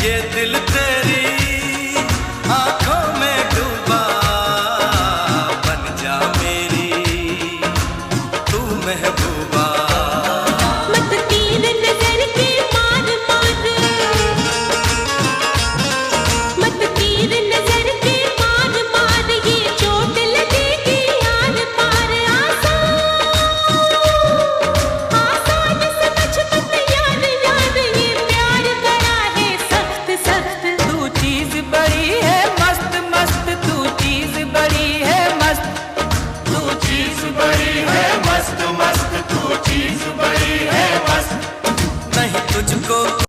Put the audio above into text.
ये दिल तेरी आंखों में डूबा, बन जा मेरी तू महबूबा। मत तीर नजर के मार मार, मत तीर नजर के मार मार, ये चोट लगेगी यार पार। आसान समझ मत यार यार, ये प्यार बड़ा है सख्त सख्त। तू चीज बड़ी है मस्त मस्त, तू चीज बड़ी है मस्त, तू चीज बड़ी है मस्त मस्त, तू चीज बड़ी है मस्त। नहीं तुझको